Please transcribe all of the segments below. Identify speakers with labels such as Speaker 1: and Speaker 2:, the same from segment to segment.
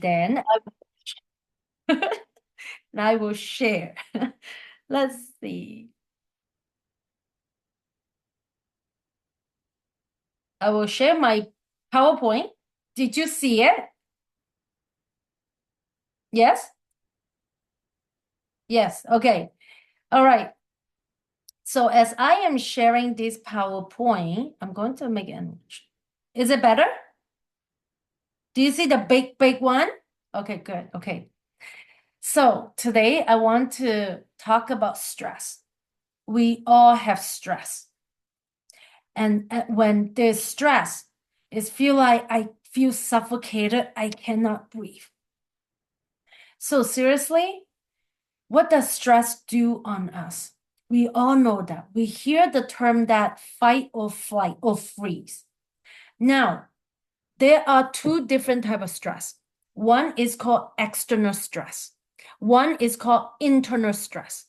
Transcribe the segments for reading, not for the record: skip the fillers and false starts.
Speaker 1: then I will share. Let's see. I will share my PowerPoint. Did you see it? Yes? Yes. Okay. All right. So as I am sharing this PowerPoint, I'm going to make it. Is it better? Do you see the big one? Okay, good. Okay. So today I want to talk about stress. We all have stress. And when there's stress, it's feel like I feel suffocated. I cannot breathe. So seriously, what does stress do on us? We all know that. We hear the term that fight or flight or freeze. Now, there are two different types of stress. One is called external stress. One is called internal stress.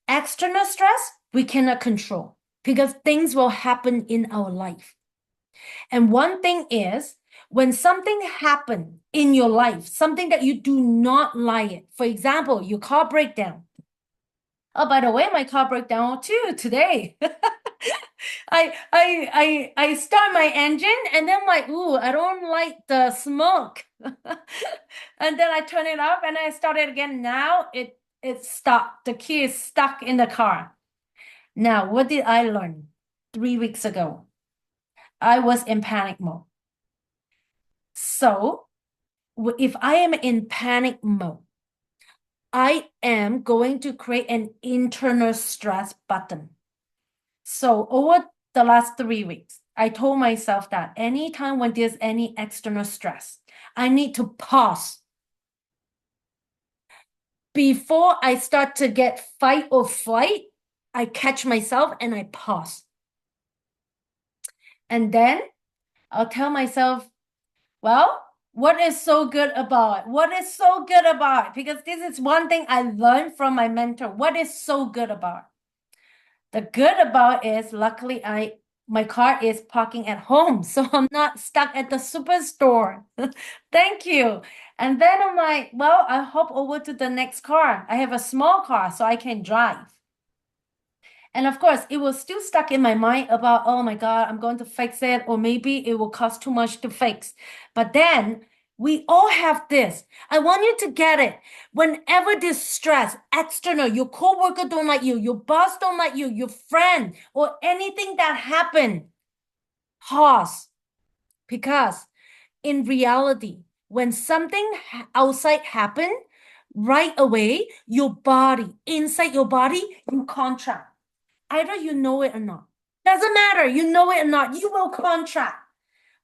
Speaker 1: External stress, we cannot control because things will happen in our life. And one thing is, when something happens in your life, something that you do not like it, for example, your car breakdown. Oh, by the way, my car broke down too today. I start my engine and then like, ooh, I don't like the smoke. And then I turn it up and I start it again. Now it's stuck. The key is stuck in the car. Now, what did I learn 3 weeks ago? I was in panic mode. So if I am in panic mode, I am going to create an internal stress button. So over the last 3 weeks, I told myself that anytime when there's any external stress, I need to pause. Before I start to get fight or flight, I catch myself and I pause. And then I'll tell myself, well, what is so good about it? What is so good about it? Because this is one thing I learned from my mentor. What is so good about it? The good about it is luckily my car is parking at home, so I'm not stuck at the superstore. Thank you. And then I'm like, well, I hop over to the next car. I have a small car, so I can drive. And of course, it was still stuck in my mind about, oh my God, I'm going to fix it, or maybe it will cost too much to fix. But then we all have this. I want you to get it. Whenever this stress, external, your coworker don't like you, your boss don't like you, your friend, or anything that happened, pause. Because in reality, when something outside happen, right away, your body, inside your body, you contract. Either you know it or not. Doesn't matter. You know it or not. You will contract.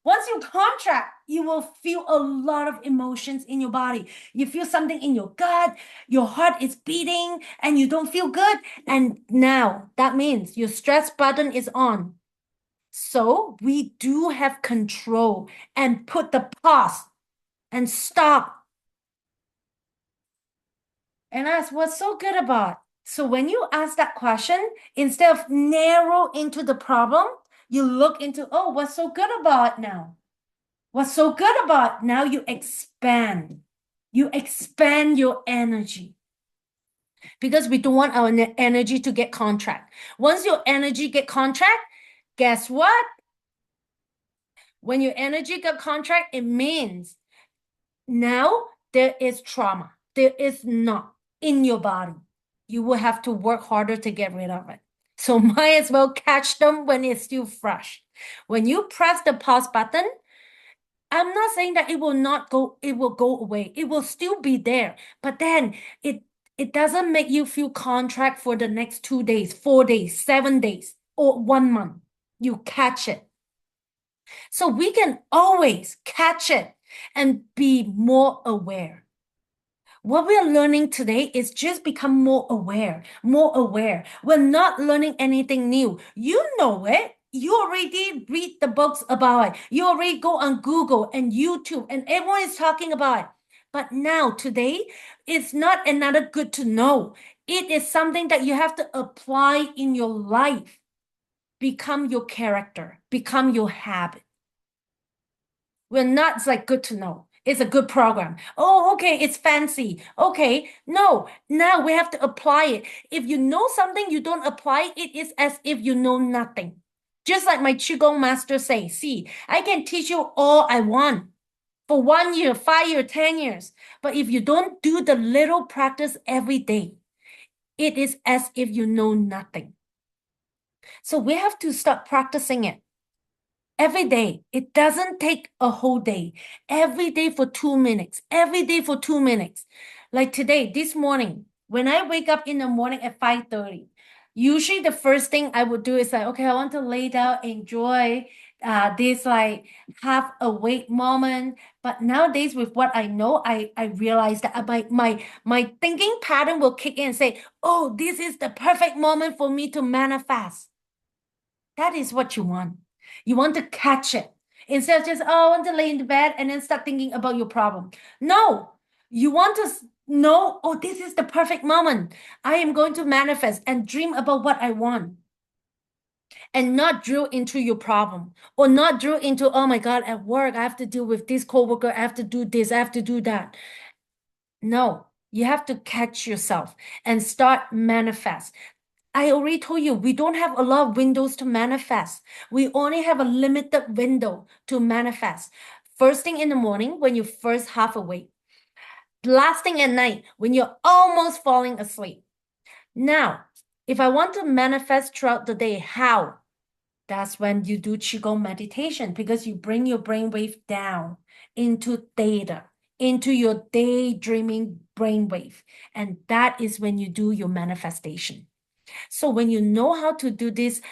Speaker 1: Once you contract, you will feel a lot of emotions in your body. You feel something in your gut. Your heart is beating and you don't feel good. And now that means your stress button is on. So we do have control and put the pause and stop and ask what's so good about it? So when you ask that question, instead of narrow into the problem, you look into, oh, what's so good about it now? What's so good about it? Now you expand. You expand your energy. Because we don't want our energy to get contract. Once your energy get contract, guess what? When your energy get contract, it means now there is trauma. There is not in your body. You will have to work harder to get rid of it. So might as well catch them when it's still fresh. When you press the pause button, I'm not saying that it will not go, it will go away. It will still be there. But then it doesn't make you feel contract for the next 2 days, 4 days, 7 days, or 1 month. You catch it. So we can always catch it and be more aware. What we are learning today is just become more aware, more aware. We're not learning anything new. You know it. You already read the books about it. You already go on Google and YouTube and everyone is talking about it. But now, today, it's not another good to know. It is something that you have to apply in your life. Become your character, become your habit. We're not like good to know. It's a good program. Oh, okay, it's fancy. Okay, no, now we have to apply it. If you know something, you don't apply it is as if you know nothing. Just like my Qigong master say, see, I can teach you all I want for 1 year, 5 year, 10 years. But if you don't do the little practice every day, it is as if you know nothing. So we have to start practicing it every day. It doesn't take a whole day. Every day for 2 minutes. Every day for 2 minutes. Like today, this morning, when I wake up in the morning at 5:30, usually the first thing I would do is like, okay, I want to lay down, enjoy this like half awake moment. But nowadays, with what I know, I realize that my thinking pattern will kick in and say, oh, this is the perfect moment for me to manifest. That is what you want. You want to catch it instead of just, oh, I want to lay in the bed and then start thinking about your problem. No, you want to know, oh, this is the perfect moment. I am going to manifest and dream about what I want and not drill into your problem or not drill into, oh my God, at work, I have to deal with this coworker. I have to do this. I have to do that. No, you have to catch yourself and start manifest. I already told you, we don't have a lot of windows to manifest. We only have a limited window to manifest. First thing in the morning, when you're first half awake. Last thing at night, when you're almost falling asleep. Now, if I want to manifest throughout the day, how? That's when you do Qigong meditation because you bring your brainwave down into theta, into your daydreaming brainwave. And that is when you do your manifestation. So when you know how to do this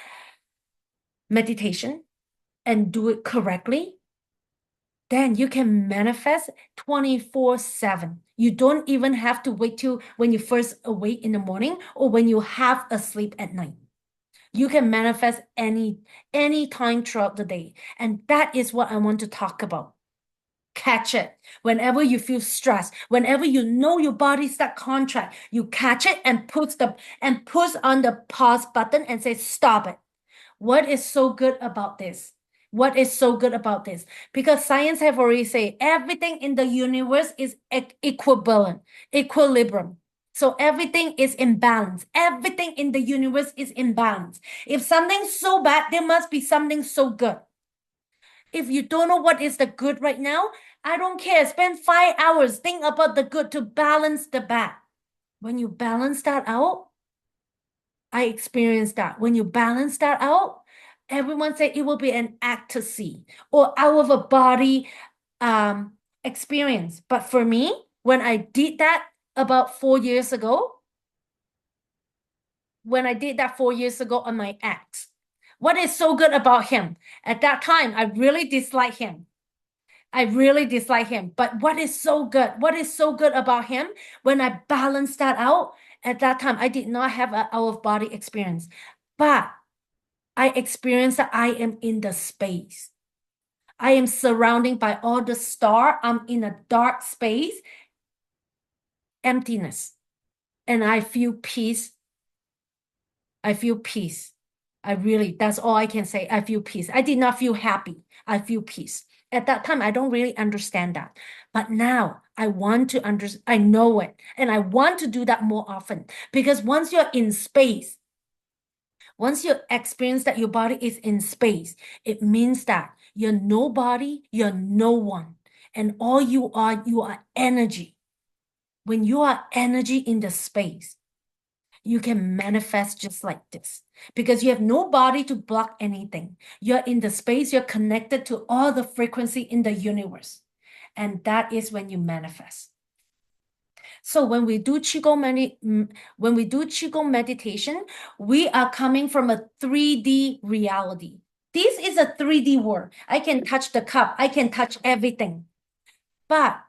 Speaker 1: meditation and do it correctly, then you can manifest 24/7. You don't even have to wait till when you first awake in the morning or when you half asleep at night. You can manifest any time throughout the day. And that is what I want to talk about. Catch it. Whenever you feel stressed, whenever you know your body start contract, you catch it and push on the pause button and say, stop it. What is so good about this? What is so good about this? Because science have already said everything in the universe is equilibrium. So everything is in balance. Everything in the universe is in balance. If something's so bad, there must be something so good. If you don't know what is the good right now, I don't care. Spend 5 hours, think about the good to balance the bad. When you balance that out, I experienced that. When you balance that out, everyone say it will be an ecstasy or out of a body experience. But for me, when I did that about 4 years ago, on my ex, what is so good about him? At that time, I really disliked him. But what is so good? What is so good about him? When I balanced that out, at that time, I did not have an out of body experience, but I experienced that I am in the space. I am surrounded by all the star. I'm in a dark space, emptiness, and I feel peace. I feel peace. That's all I can say. I feel peace. I did not feel happy. I feel peace. At that time, I don't really understand that. But now I want to understand, I know it. And I want to do that more often because once you're in space, once you experience that your body is in space, it means that you're nobody, you're no one. And all you are energy. When you are energy in the space, you can manifest just like this because you have no body to block anything. You're in the space, you're connected to all the frequency in the universe. And that is when you manifest. So when we do Qigong meditation, we are coming from a 3D reality. This is a 3D world. I can touch the cup. I can touch everything. But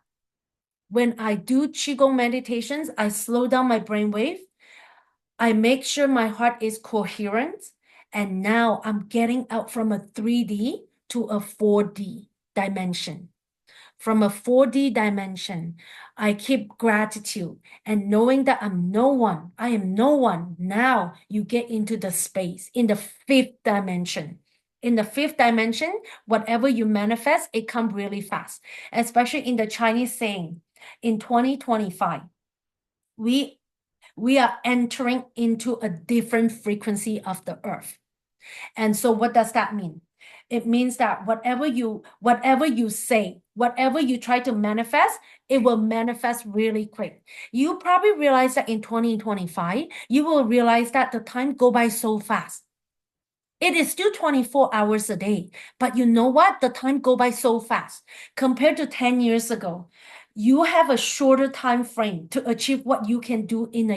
Speaker 1: when I do Qigong meditations, I slow down my brainwave. I make sure my heart is coherent. And now I'm getting out from a 3D to a 4D dimension. From a 4D dimension, I keep gratitude and knowing that I'm no one. I am no one. Now you get into the space in the fifth dimension. In the fifth dimension, whatever you manifest, it comes really fast. Especially in the Chinese saying, in 2025, we are entering into a different frequency of the earth. And so what does that mean? It means that whatever you say, whatever you try to manifest, it will manifest really quick. You probably realize that in 2025, you will realize that the time go by so fast. It is still 24 hours a day, but you know what? The time go by so fast compared to 10 years ago. You have a shorter time frame to achieve what you can do in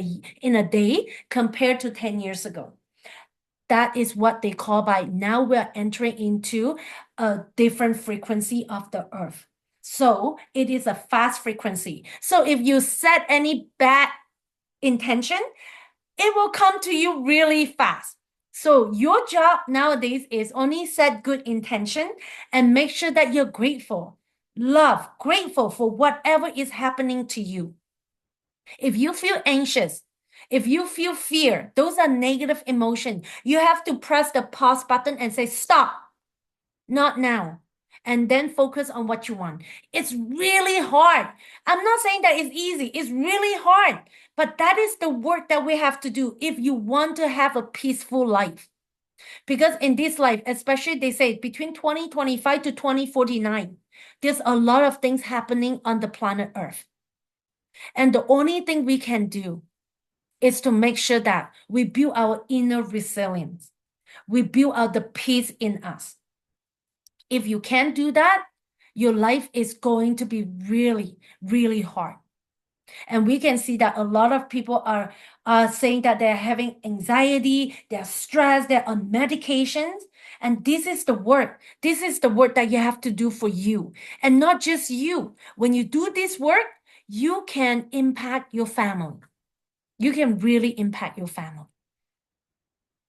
Speaker 1: a day compared to 10 years ago. That is what they call by now we're entering into a different frequency of the earth. So it is a fast frequency. So if you set any bad intention, it will come to you really fast. So your job nowadays is only set good intention and make sure that you're grateful, grateful for whatever is happening to you. If you feel anxious, if you feel fear, those are negative emotions. You have to press the pause button and say, stop, not now. And then focus on what you want. It's really hard. I'm not saying that it's easy. It's really hard. But that is the work that we have to do if you want to have a peaceful life. Because in this life, especially they say between 2025 to 2049, there's a lot of things happening on the planet Earth. And the only thing we can do is to make sure that we build our inner resilience. We build out the peace in us. If you can't do that, your life is going to be really, really hard. And we can see that a lot of people are saying that they're having anxiety, they're stressed, they're on medications. And this is the work. This is the work that you have to do for you. And not just you. When you do this work, you can impact your family. You can really impact your family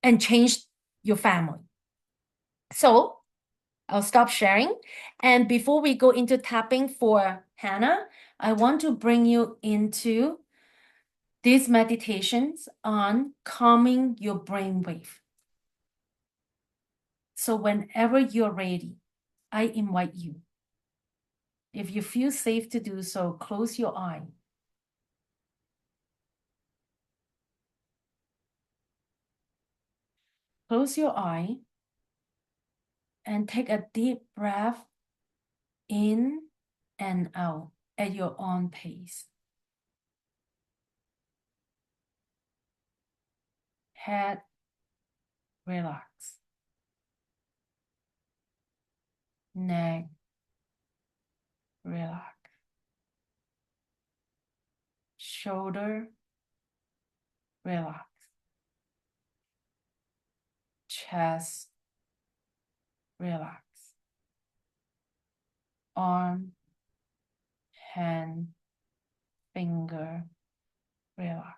Speaker 1: and change your family. So I'll stop sharing. And before we go into tapping for Hannah, I want to bring you into these meditations on calming your brainwave. So whenever you're ready, I invite you. If you feel safe to do so, close your eye. Close your eye and take a deep breath in and out at your own pace. Head relax. Neck relax. Shoulder relax. Chest relax. Arm, hand, finger relax.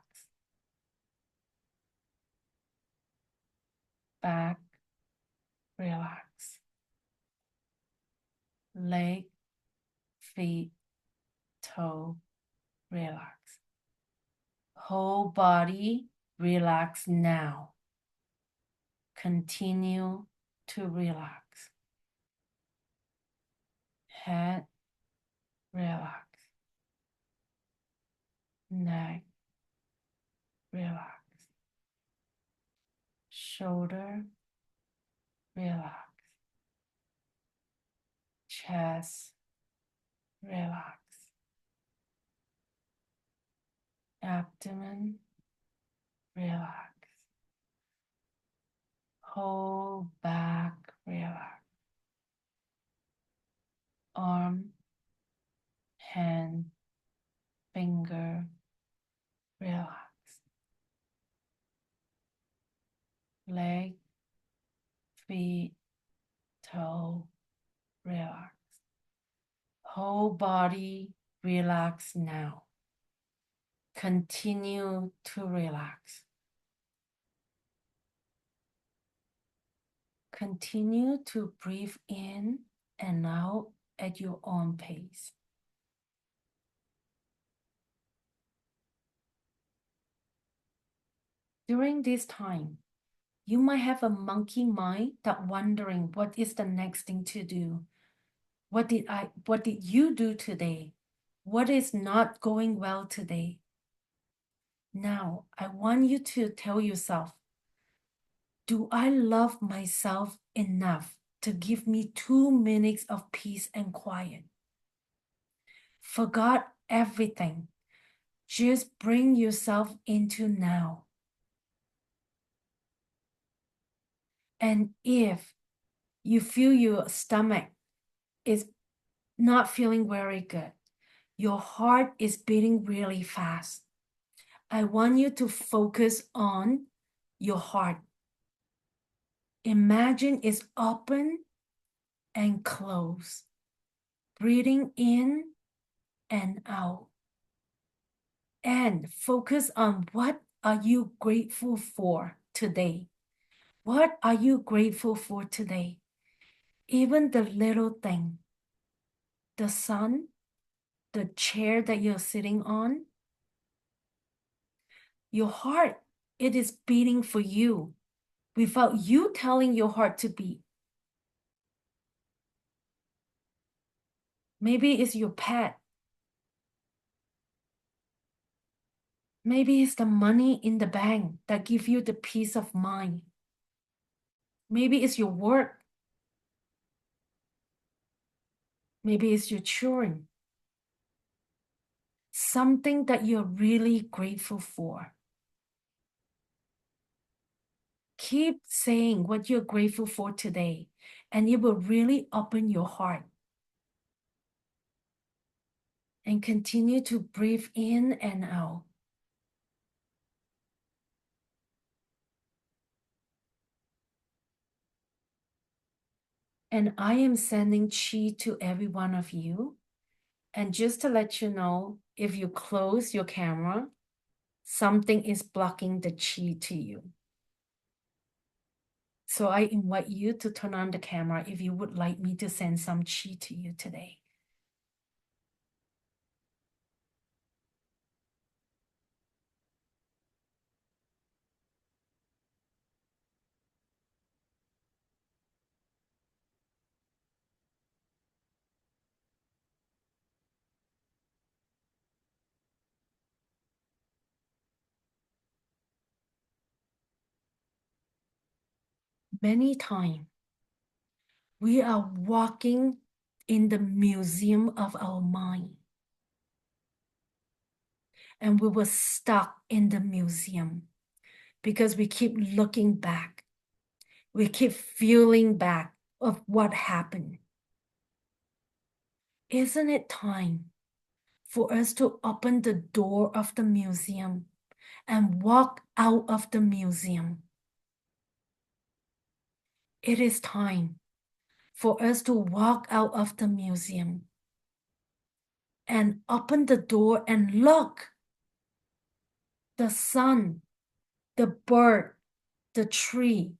Speaker 1: Back relax. Leg, feet, toe relax. Whole body relax now. Continue to relax. Head relax. Neck relax. Shoulder relax. Chest relax. Abdomen relax. Whole back relax. Arm, hand, finger relax. Leg, feet, toe relax. Whole body relax now. Continue to relax. Continue to breathe in and out at your own pace. During this time, You might have a monkey mind that wondering what is the next thing to do. What did you do today? What is not going well today? Now, I want you to tell yourself, do I love myself enough to give me 2 minutes of peace and quiet? Forgot everything. Just bring yourself into now. And if you feel your stomach is not feeling very good, your heart is beating really fast, I want you to focus on your heart. Imagine it's open and closed, breathing in and out. And focus on what are you grateful for today? What are you grateful for today? Even the little thing, the sun, the chair that you're sitting on, your heart, it is beating for you without you telling your heart to beat. Maybe it's your pet. Maybe it's the money in the bank that gives you the peace of mind. Maybe it's your work. Maybe it's your children. Something that you're really grateful for. Keep saying what you're grateful for today, and it will really open your heart. And continue to breathe in and out. And I am sending chi to every one of you. And just to let you know, if you close your camera, something is blocking the chi to you. So I invite you to turn on the camera if you would like me to send some chi to you today. Many times, we are walking in the museum of our mind. And we were stuck in the museum because we keep looking back. We keep feeling back of what happened. Isn't it time for us to open the door of the museum and walk out of the museum? It is time for us to walk out of the museum and open the door and look. The sun, the bird, the tree.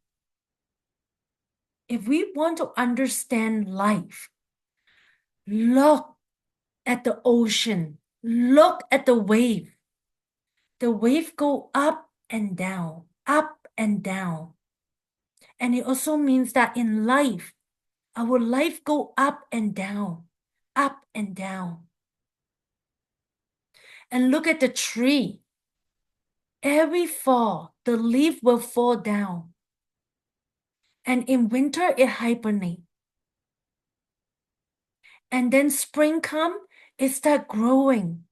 Speaker 1: If we want to understand life, look at the ocean. Look at the wave. The wave go up and down, up and down. And it also means that in life, our life go up and down, up and down. And look at the tree. Every fall, the leaf will fall down. And in winter, it hibernates. And then spring come, it start growing.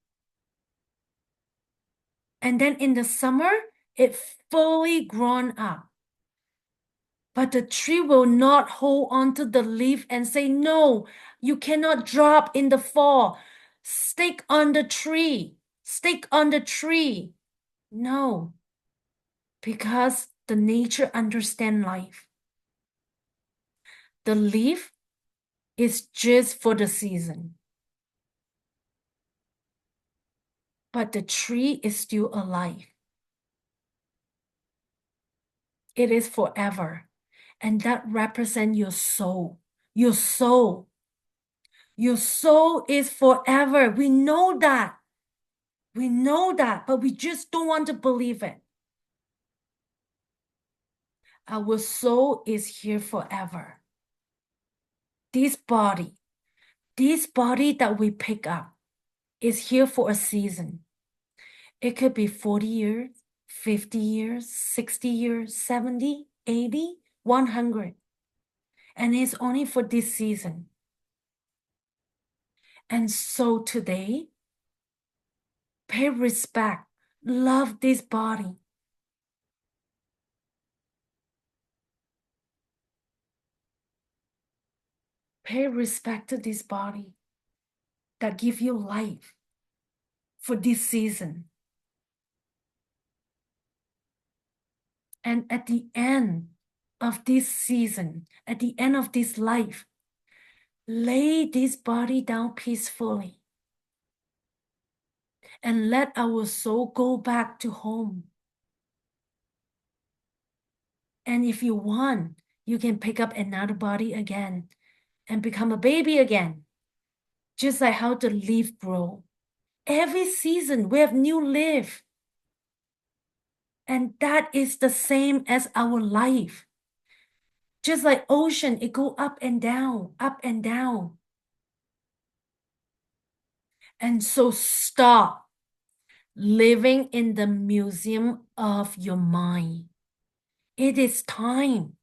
Speaker 1: And then in the summer, it fully grown up. But the tree will not hold on to the leaf and say, no, you cannot drop in the fall. Stick on the tree. Stick on the tree. No, because the nature understand life. The leaf is just for the season. But the tree is still alive. It is forever. And that represents your soul. Your soul. Your soul is forever. We know that. We know that, but we just don't want to believe it. Our soul is here forever. This body that we pick up is here for a season. It could be 40 years, 50 years, 60 years, 70, 80, 100. And it's only for this season. And so today, pay respect, love this body. Pay respect to this body that give you life for this season. And at the end of this season, at the end of this life, lay this body down peacefully and let our soul go back to home. And if you want, you can pick up another body again and become a baby again, just like how the leaf grow. Every season we have new leaf. And that is the same as our life. Just like ocean, it go up and down, up and down. And so stop living in the museum of your mind. It is time.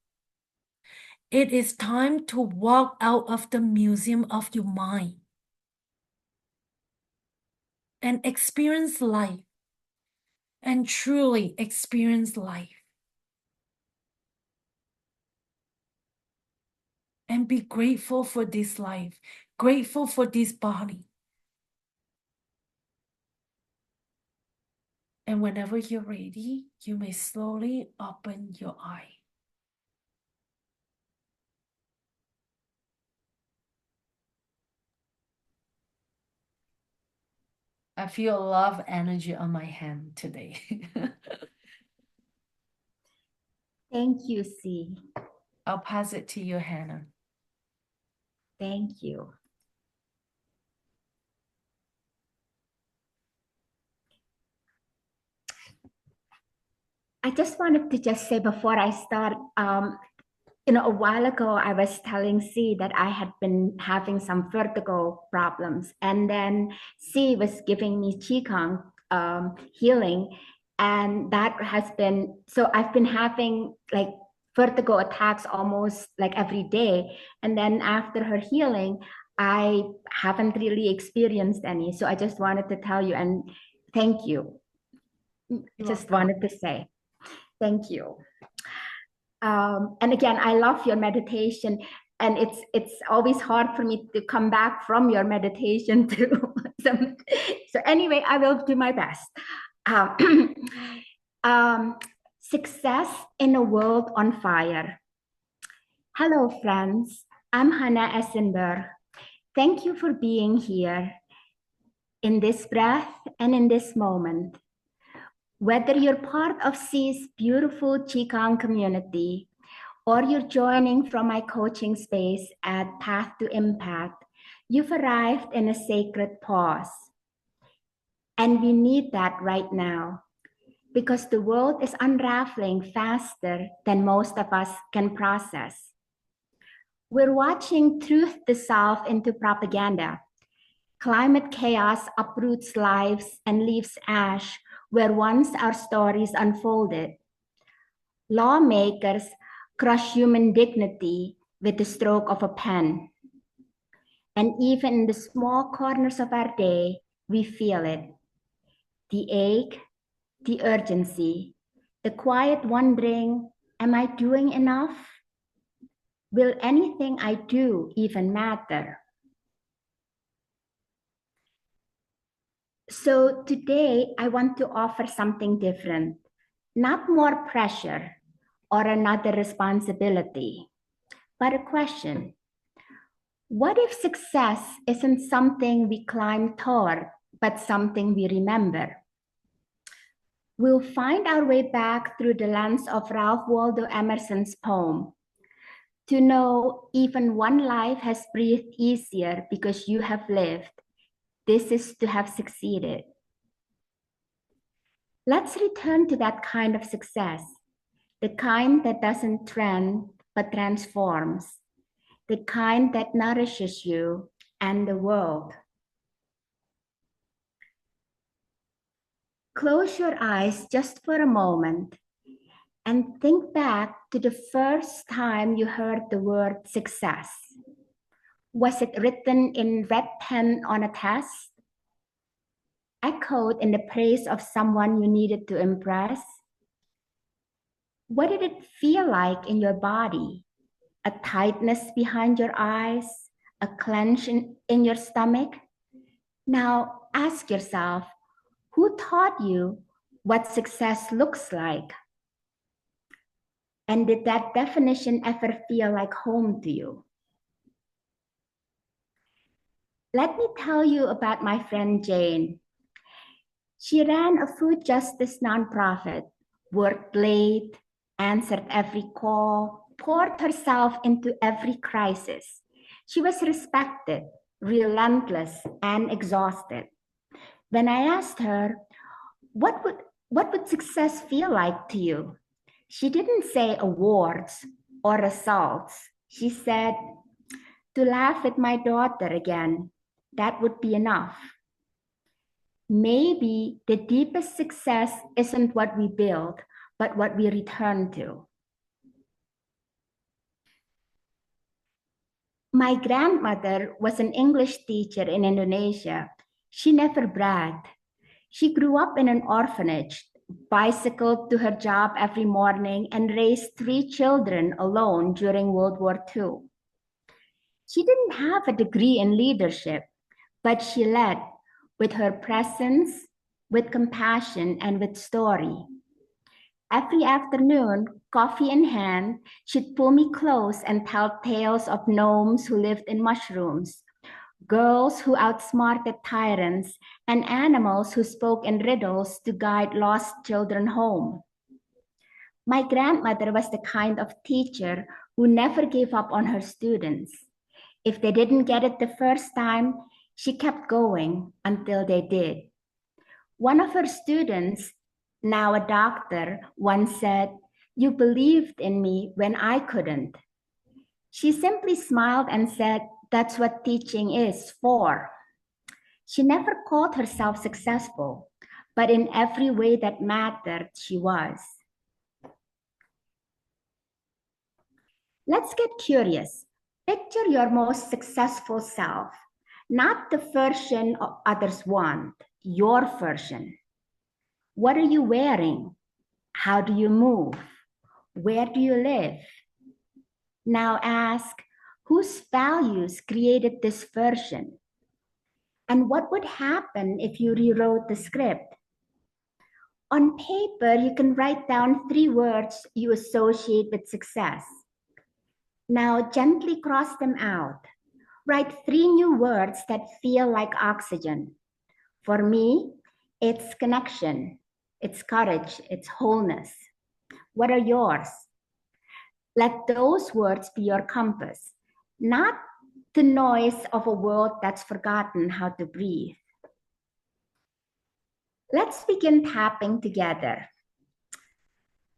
Speaker 1: It is time to walk out of the museum of your mind and experience life and truly experience life. And be grateful for this life, grateful for this body. And whenever you're ready, you may slowly open your eye. I feel love energy on my hand today.
Speaker 2: Thank you, C.
Speaker 1: I'll pass it to you, Hannah.
Speaker 2: Thank you. I just wanted to just say before I start, a while ago, I was telling C that I had been having some vertigo problems. And then C was giving me Qigong healing. And that has been, so I've been having like vertigo attacks almost like every day. And then after her healing, I haven't really experienced any. So I just wanted to tell you and thank you. Just wanted to say thank you. And again, I love your meditation, and it's always hard for me to come back from your meditation to some. So anyway, I will do my best. Um, Success in a world on fire. Hello, friends. I'm Hannah Essenberg. Thank you for being here in this breath and in this moment. Whether you're part of C's beautiful Qigong community or you're joining from my coaching space at Path to Impact, you've arrived in a sacred pause. And we need that right now because the world is unraveling faster than most of us can process. We're watching truth dissolve into propaganda. Climate chaos uproots lives and leaves ash where once our stories unfolded. Lawmakers crush human dignity with the stroke of a pen. And even in the small corners of our day, we feel it. The ache, the urgency, the quiet wondering, am I doing enough? Will anything I do even matter? So today, I want to offer something different, not more pressure or another responsibility, but a question. What if success isn't something we climb toward, but something we remember? We'll find our way back through the lens of Ralph Waldo Emerson's poem. To know even one life has breathed easier because you have lived. This is to have succeeded. Let's return to that kind of success, the kind that doesn't trend but transforms, the kind that nourishes you and the world. Close your eyes just for a moment and think back to the first time you heard the word success. Was it written in red pen on a test? Echoed in the praise of someone you needed to impress? What did it feel like in your body? A tightness behind your eyes? A clench in your stomach? Now ask yourself, who taught you what success looks like? And did that definition ever feel like home to you? Let me tell you about my friend Jane. She ran a food justice nonprofit, worked late, answered every call, poured herself into every crisis. She was respected, relentless, and exhausted. When I asked her, what would success feel like to you? She didn't say awards or results. She said, to laugh at my daughter again, that would be enough. Maybe the deepest success isn't what we build, but what we return to. My grandmother was an English teacher in Indonesia. She never bragged. She grew up in an orphanage, bicycled to her job every morning, and raised 3 children alone during World War II. She didn't have a degree in leadership, but she led with her presence, with compassion, and with story. Every afternoon, coffee in hand, she'd pull me close and tell tales of gnomes who lived in mushrooms, girls who outsmarted tyrants, and animals who spoke in riddles to guide lost children home. My grandmother was the kind of teacher who never gave up on her students. If they didn't get it the first time, she kept going until they did. One of her students, now a doctor, once said, "You believed in me when I couldn't." She simply smiled and said, "That's what teaching is for." She never called herself successful, but in every way that mattered, she was. Let's get curious. Picture your most successful self, not the version others want, your version. What are you wearing? How do you move? Where do you live? Now ask, whose values created this version? And what would happen if you rewrote the script? On paper, you can write down 3 words you associate with success. Now gently cross them out. Write 3 new words that feel like oxygen. For me, it's connection, it's courage, it's wholeness. What are yours? Let those words be your compass, not the noise of a world that's forgotten how to breathe. Let's begin tapping together.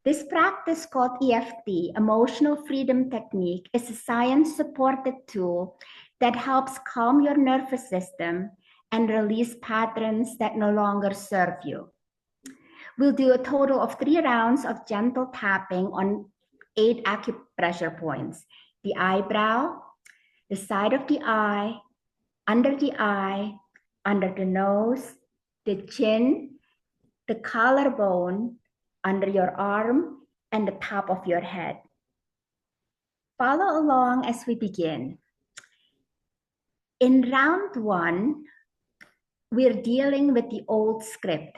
Speaker 2: This practice called EFT, Emotional Freedom Technique, is a science-supported tool that helps calm your nervous system and release patterns that no longer serve you. We'll do a total of 3 rounds of gentle tapping on 8 acupressure points: the eyebrow, the side of the eye, under the nose, the chin, the collarbone, under your arm, and the top of your head. Follow along as we begin. In round 1, we're dealing with the old script.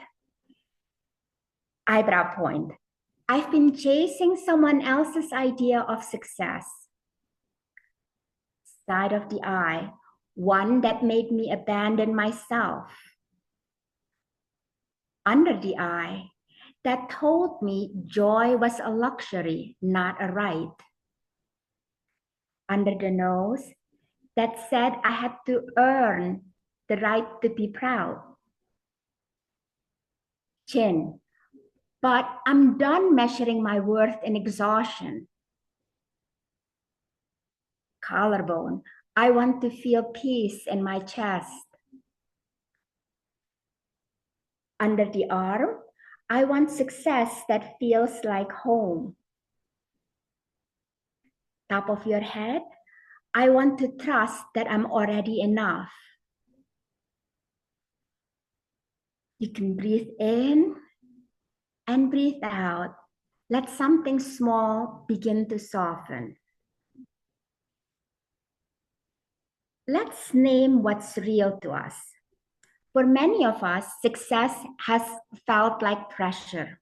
Speaker 2: Eyebrow point. I've been chasing someone else's idea of success. Side of the eye, one that made me abandon myself. Under the eye, that told me joy was a luxury, not a right. Under the nose, that said I had to earn the right to be proud. Chin, But I'm done measuring my worth in exhaustion. Collarbone. I want to feel peace in my chest. Under the arm, I want success that feels like home. Top of your head, I want to trust that I'm already enough. You can breathe in and breathe out. Let something small begin to soften. Let's name what's real to us. For many of us, success has felt like pressure,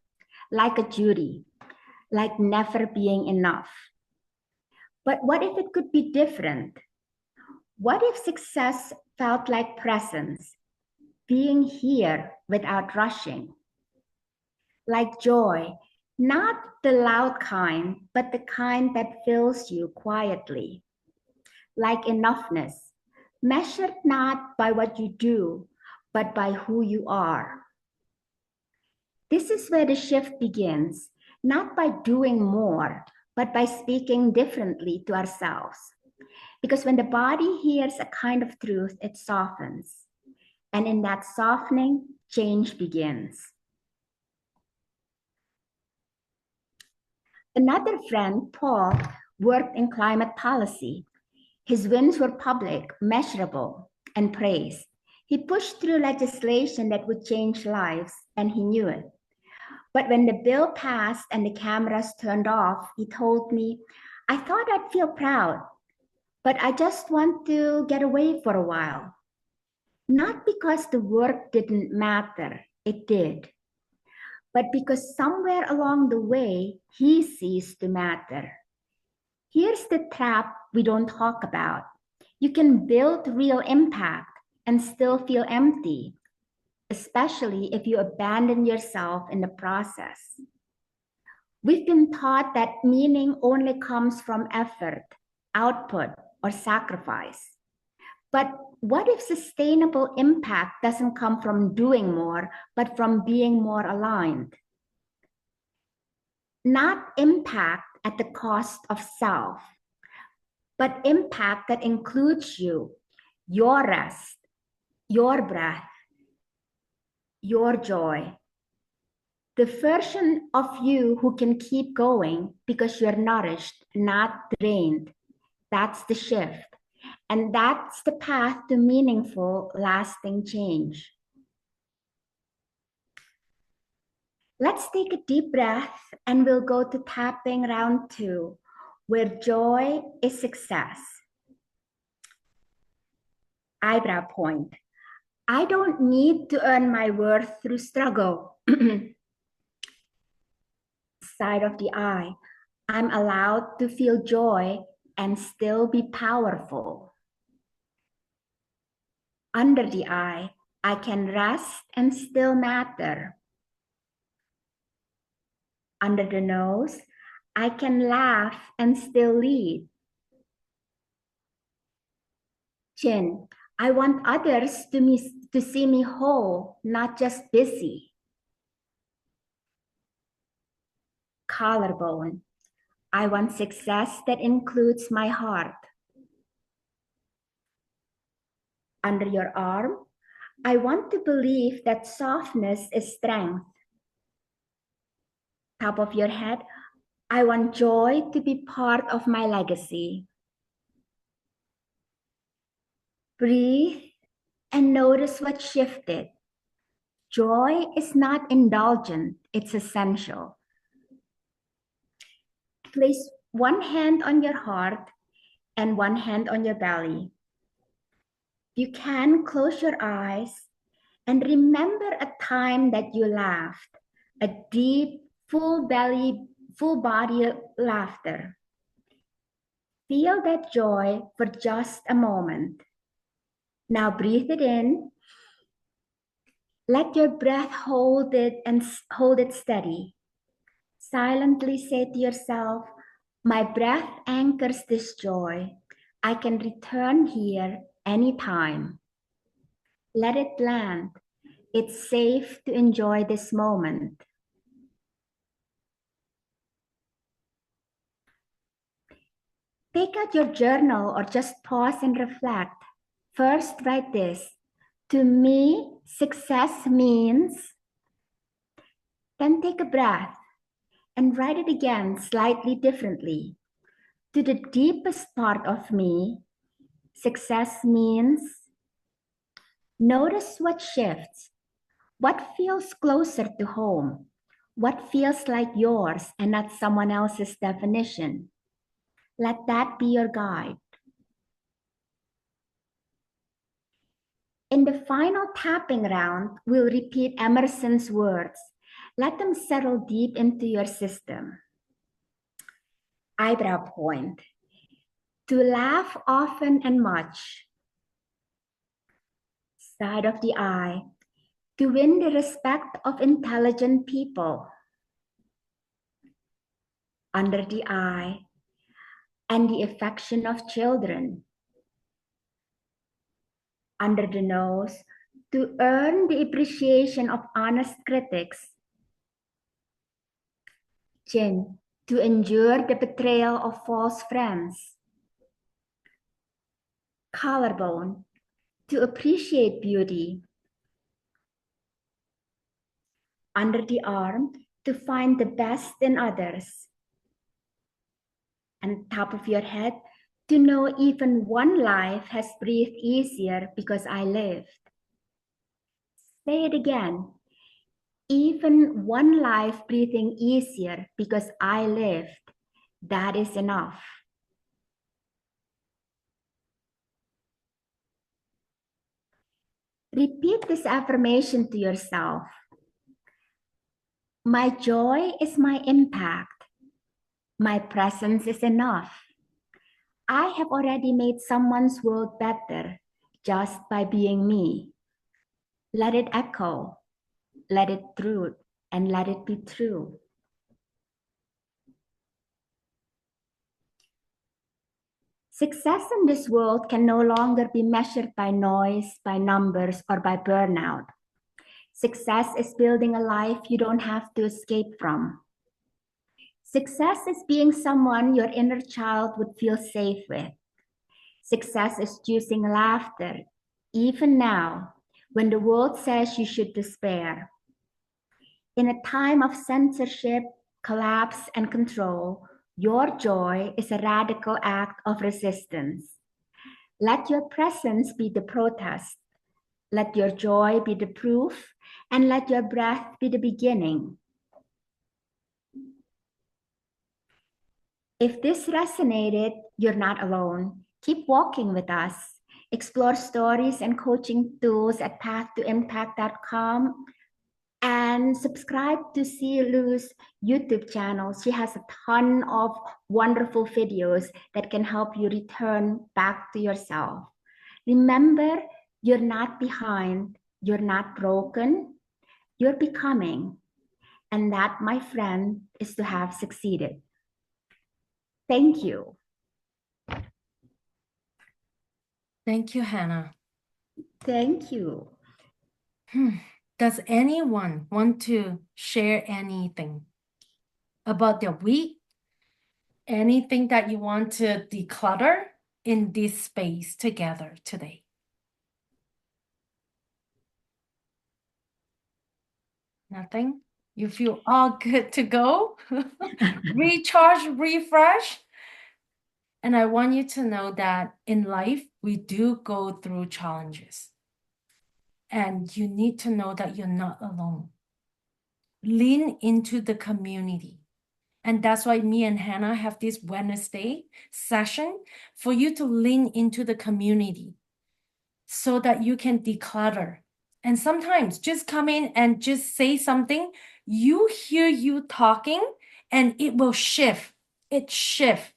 Speaker 2: like a duty, like never being enough. But what if it could be different? What if success felt like presence, being here without rushing? Like joy, not the loud kind, but the kind that fills you quietly. Like enoughness, measured not by what you do, but by who you are. This is where the shift begins, not by doing more, but by speaking differently to ourselves. Because when the body hears a kind of truth, it softens. And in that softening, change begins. Another friend, Paul, worked in climate policy. His wins were public, measurable, and praised. He pushed through legislation that would change lives, and he knew it. But when the bill passed and the cameras turned off, he told me, I thought I'd feel proud, but I just want to get away for a while. Not because the work didn't matter, it did, but because somewhere along the way, he ceased to matter. Here's the trap we don't talk about. You can build real impact and still feel empty, especially if you abandon yourself in the process. We've been taught that meaning only comes from effort, output, or sacrifice. But what if sustainable impact doesn't come from doing more, but from being more aligned? Not impact at the cost of self, but impact that includes you, your rest, your breath, your joy. The version of you who can keep going because you're nourished, not drained. That's the shift. And that's the path to meaningful, lasting change. Let's take a deep breath and we'll go to tapping round 2, where joy is success. Eyebrow point. I don't need to earn my worth through struggle. Side of the eye. I'm allowed to feel joy and still be powerful. Under the eye, I can rest and still matter. Under the nose, I can laugh and still lead. Chin, I want others to see me whole, not just busy. Collarbone, I want success that includes my heart. Under your arm, I want to believe that softness is strength. Top of your head, I want joy to be part of my legacy. Breathe and notice what shifted. Joy is not indulgent, it's essential. Place one hand on your heart and one hand on your belly. You can close your eyes and remember a time that you laughed, a deep, full body laughter. Feel that joy for just a moment. Now breathe it in. Let your breath hold it and hold it steady. Silently say to yourself, my breath anchors this joy. I can return here anytime. Let it land. It's safe to enjoy this moment. Take out your journal or just pause and reflect. First, write this. To me, success means. Then take a breath and write it again slightly differently. To the deepest part of me, success means. Notice what shifts, what feels closer to home, what feels like yours and not someone else's definition. Let that be your guide. In the final tapping round, we'll repeat Emerson's words. Let them settle deep into your system. Eyebrow point. To laugh often and much. Side of the eye. To win the respect of intelligent people. Under the eye. And the affection of children. Under the nose. To earn the appreciation of honest critics. Chin. To endure the betrayal of false friends. Collarbone. To appreciate beauty. Under the arm. To find the best in others. And top of your head. To know even one life has breathed easier because I lived. Say it again. Even one life breathing easier because I lived. That is enough. Repeat this affirmation to yourself. My joy is my impact. My presence is enough. I have already made someone's world better just by being me. Let it echo, let it through, and let it be true. Success in this world can no longer be measured by noise, by numbers, or by burnout. Success is building a life you don't have to escape from. Success is being someone your inner child would feel safe with. Success is choosing laughter, even now, when the world says you should despair. In a time of censorship, collapse, and control, your joy is a radical act of resistance. Let your presence be the protest. Let your joy be the proof, and let your breath be the beginning. If this resonated, you're not alone. Keep walking with us. Explore stories and coaching tools at pathtoimpact.com and subscribe to Lu's YouTube channel. She has a ton of wonderful videos that can help you return back to yourself. Remember, you're not behind, you're not broken, you're becoming. And that, my friend, is to have succeeded. Thank you.
Speaker 1: Thank you, Hannah.
Speaker 2: Thank you.
Speaker 1: Does anyone want to share anything about their week? Anything that you want to declutter in this space together today? Nothing? You feel all good to go? Recharge, refresh? And I want you to know that in life, we do go through challenges. And you need to know that you're not alone. Lean into the community. And that's why me and Hannah have this Wednesday session for you to lean into the community so that you can declutter. And sometimes just come in and just say something. You hear you talking and it will shift. It shifts.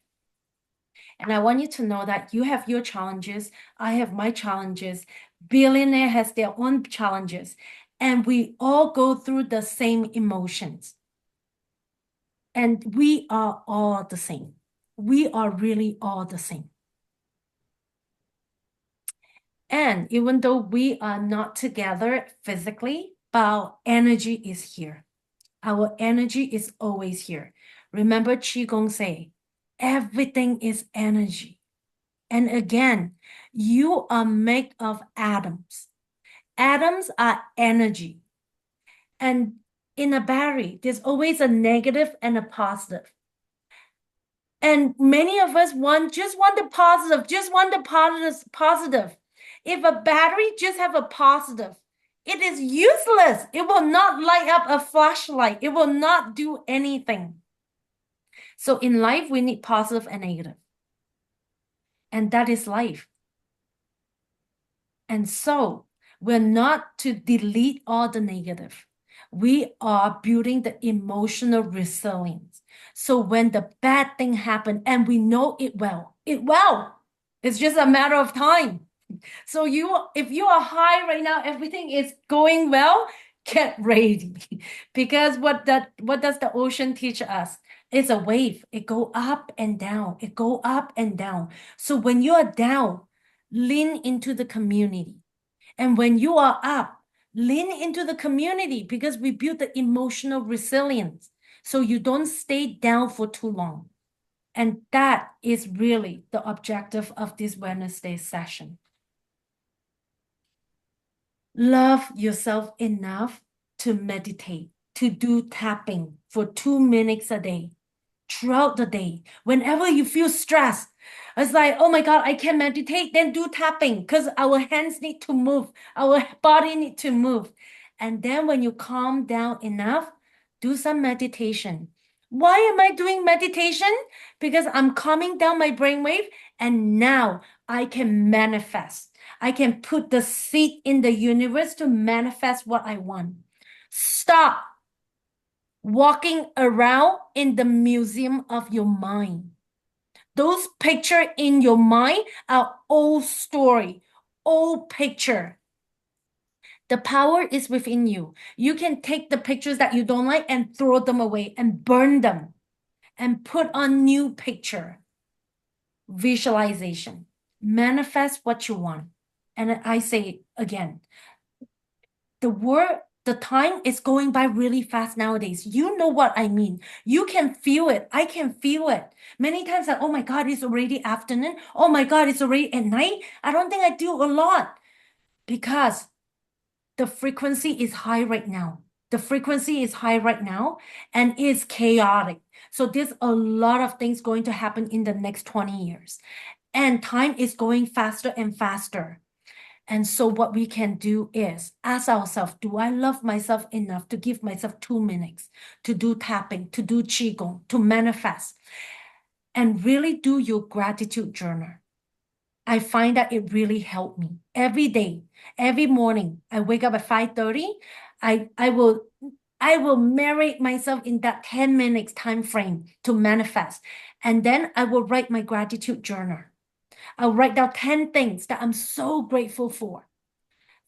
Speaker 1: And I want you to know that you have your challenges. I have my challenges. Billionaire has their own challenges. And we all go through the same emotions. And we are all the same. We are really all the same. And even though we are not together physically, but our energy is here. Our energy is always here. Remember Qigong say, Everything is energy. And again, you are made of atoms. Atoms are energy. And in a battery, there's always a negative and a positive. And many of us just want the positive, just want the positive. If a battery just have a positive, it is useless. It will not light up a flashlight. It will not do anything. So in life, we need positive and negative. And that is life. And so we're not to delete all the negative. We are building the emotional resilience. So when the bad thing happen and we know it well, it's just a matter of time. So if you are high right now, everything is going well, get ready. Because what does the ocean teach us? It's a wave. It go up and down. It go up and down. So when you are down, lean into the community. And when you are up, lean into the community because we build the emotional resilience. So you don't stay down for too long. And that is really the objective of this Wednesday session. Love yourself enough to meditate, to do tapping for 2 minutes a day, throughout the day. Whenever you feel stressed, it's like, oh my God, I can't meditate, then do tapping because our hands need to move, our body need to move. And then when you calm down enough, do some meditation. Why am I doing meditation? Because I'm calming down my brainwave and now I can manifest. I can put the seed in the universe to manifest what I want. Stop walking around in the museum of your mind. Those pictures in your mind are old story, old picture. The power is within you. You can take the pictures that you don't like and throw them away and burn them and put on new picture. Visualization. Manifest what you want. And I say again, the time is going by really fast nowadays. You know what I mean. You can feel it. I can feel it. Many times like, oh my God, it's already afternoon. Oh my God, it's already at night. I don't think I do a lot because the frequency is high right now. The frequency is high right now and it's chaotic. So there's a lot of things going to happen in the next 20 years. And time is going faster and faster. And so what we can do is ask ourselves, do I love myself enough to give myself 2 minutes to do tapping, to do Qigong, to manifest, and really do your gratitude journal? I find that it really helped me every day, every morning. I wake up at 5:30. I will marinate myself in that 10 minutes time frame to manifest. And then I will write my gratitude journal. I'll write down 10 things that I'm so grateful for.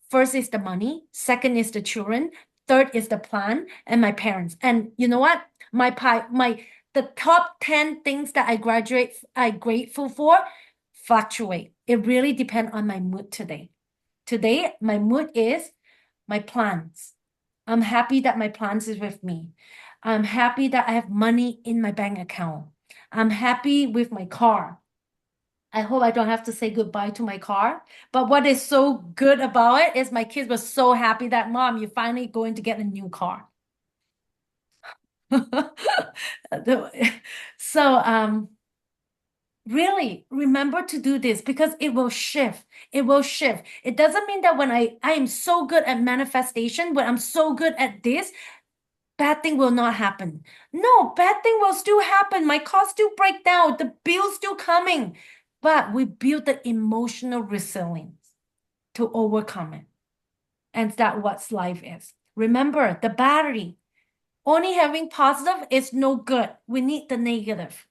Speaker 1: First is the money. Second is the children. Third is the plan and my parents. And you know what? The top 10 things that I grateful for fluctuate. It really depends on my mood today. Today, my mood is my plans. I'm happy that my plans is with me. I'm happy that I have money in my bank account. I'm happy with my car. I hope I don't have to say goodbye to my car. But what is so good about it is my kids were so happy that, Mom, you're finally going to get a new car. So, really remember to do this because it will shift. It will shift. It doesn't mean that when I am so good at manifestation, when I'm so good at this, bad thing will not happen. No, bad thing will still happen. My car still break down. The bill's still coming. But we build the emotional resilience to overcome it. And that's what life is. Remember, the battery, only having positive is no good. We need the negative.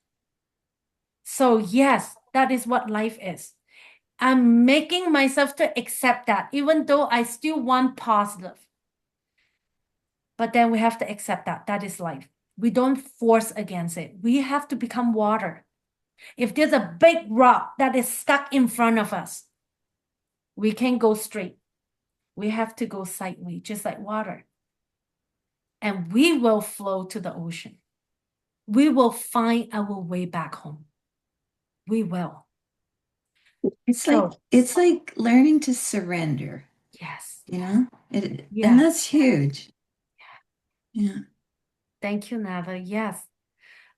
Speaker 1: So yes, that is what life is. I'm making myself to accept that, even though I still want positive. But then we have to accept that. That is life. We don't force against it. We have to become water. If there's a big rock that is stuck in front of us, we can't go straight. We have to go sideways, just like water. And we will flow to the ocean. We will find our way back home. we will.
Speaker 3: It's like
Speaker 1: So,
Speaker 3: it's like learning to surrender,
Speaker 1: yes,
Speaker 3: you
Speaker 1: yes,
Speaker 3: know? And
Speaker 1: yes.
Speaker 3: that's huge. Yeah.
Speaker 1: Thank you, Nava. Yes.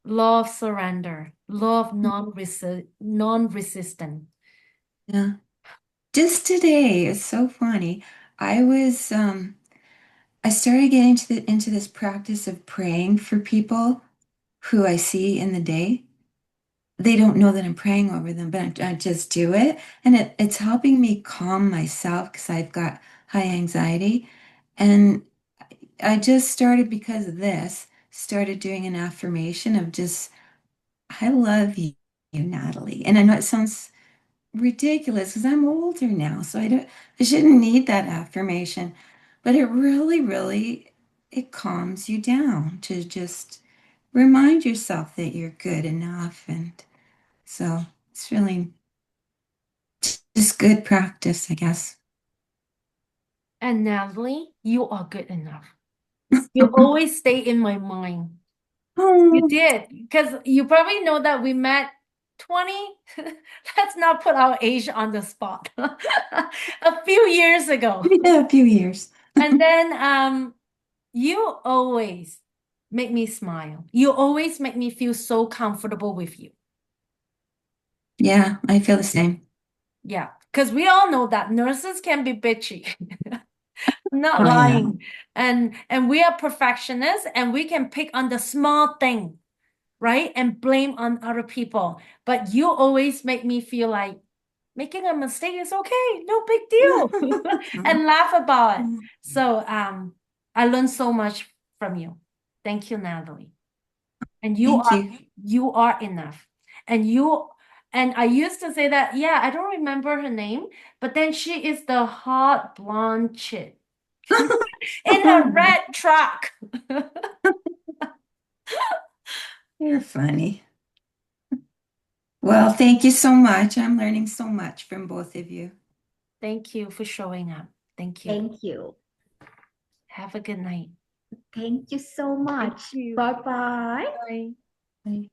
Speaker 1: Love surrender, love non-resistant.
Speaker 3: Yeah. Just today, it's so funny. I was I started getting into this practice of praying for people who I see in the day. They don't know that I'm praying over them, but I just do it. And it's helping me calm myself because I've got high anxiety. And I just started because of this, started doing an affirmation of just, I love you, Natalie. And I know it sounds ridiculous because I'm older now, so I shouldn't need that affirmation. But it really, really, it calms you down to just remind yourself that you're good enough. And so it's really just good practice, I guess.
Speaker 1: And Natalie, you are good enough. You always stay in my mind. You
Speaker 3: Oh,
Speaker 1: did, because you probably know that we met 20, let's not put our age on the spot, a few years ago.
Speaker 3: yeah, a few years.
Speaker 1: And then you always make me smile. You always make me feel so comfortable with you.
Speaker 3: Yeah, I feel the same.
Speaker 1: Yeah, because we all know that nurses can be bitchy. Not
Speaker 3: Oh, yeah.
Speaker 1: lying. And we are perfectionists and we can pick on the small thing, right? And blame on other people. But you always make me feel like making a mistake is okay, no big deal. And laugh about it. So I learned so much from you. Thank you, Natalie. And
Speaker 3: Thank you.
Speaker 1: you are enough. And you and I used to say that, yeah, I don't remember her name, but then she is the hot blonde chick in a red truck.
Speaker 3: You're funny. Well, thank you so much. I'm learning so much from both of you.
Speaker 1: Thank you for showing up. Thank you.
Speaker 2: Thank you.
Speaker 1: Have a good night.
Speaker 2: Thank you so
Speaker 1: Thank
Speaker 2: much.
Speaker 1: you.
Speaker 2: Bye bye.
Speaker 1: Bye.
Speaker 3: Bye.